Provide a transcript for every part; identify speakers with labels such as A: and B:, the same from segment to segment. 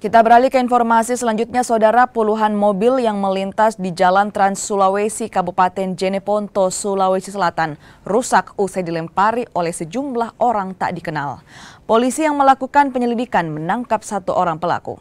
A: Kita beralih ke informasi selanjutnya, Saudara. Puluhan mobil yang melintas di Jalan Trans Sulawesi Kabupaten Jeneponto, Sulawesi Selatan rusak usai dilempari oleh sejumlah orang tak dikenal. Polisi yang melakukan penyelidikan menangkap satu orang pelaku.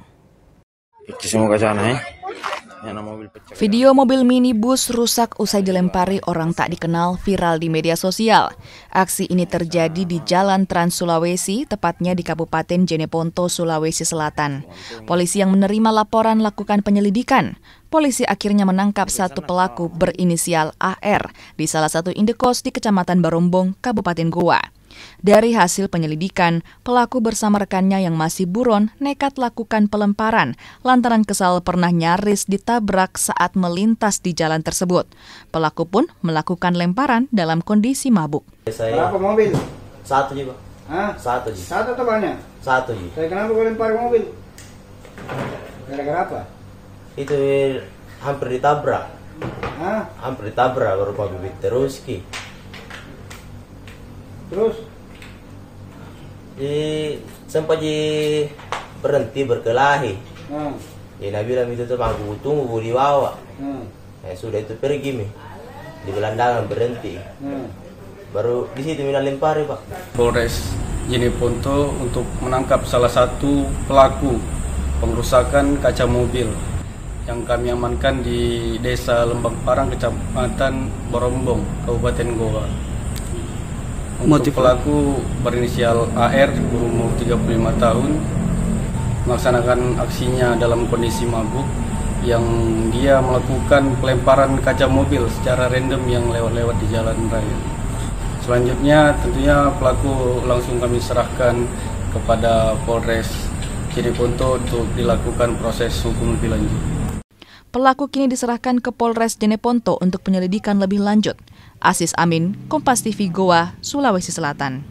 A: Video mobil minibus rusak usai dilempari orang tak dikenal viral di media sosial. Aksi ini terjadi di Jalan Trans Sulawesi, tepatnya di Kabupaten Jeneponto, Sulawesi Selatan. Polisi yang menerima laporan lakukan penyelidikan. Polisi akhirnya menangkap satu pelaku berinisial AR di salah satu indekos di Kecamatan Barombong, Kabupaten Goa. Dari hasil penyelidikan, pelaku bersama rekannya yang masih buron nekat lakukan pelemparan lantaran kesal pernah nyaris ditabrak saat melintas di jalan tersebut. Pelaku pun melakukan lemparan dalam kondisi mabuk.
B: Berapa mobil?
C: Satu juga.
B: Hah?
C: Satu juga.
B: Satu atau banyak?
C: Satu juga.
B: Saya kenapa kau lempar mobil? Gara-gara apa?
C: Itu hampir ditabrak.
B: Hah?
C: Hampir ditabrak baru Pak Bibit terus ki.
B: Terus?
C: Sempat berhenti berkelahi. Dia bilang itu tuh aku tunggu di bawah. Sudah itu pergi mi. Di gelandangan berhenti. Baru di situ mina lempari Pak.
D: Polres Jeneponto untuk menangkap salah satu pelaku pengrusakan kaca mobil yang kami amankan di Desa Lembang Parang, Kecamatan Barombong, Kabupaten Goa. Untuk pelaku berinisial AR, berumur 35 tahun, melaksanakan aksinya dalam kondisi mabuk, yang dia melakukan pelemparan kaca mobil secara random yang lewat-lewat di jalan raya. Selanjutnya tentunya pelaku langsung kami serahkan kepada Polres Jeneponto untuk dilakukan proses hukum lebih lanjut.
A: Pelaku kini diserahkan ke Polres Jeneponto untuk penyelidikan lebih lanjut. Aziz Amin, Kompas TV Goa, Sulawesi Selatan.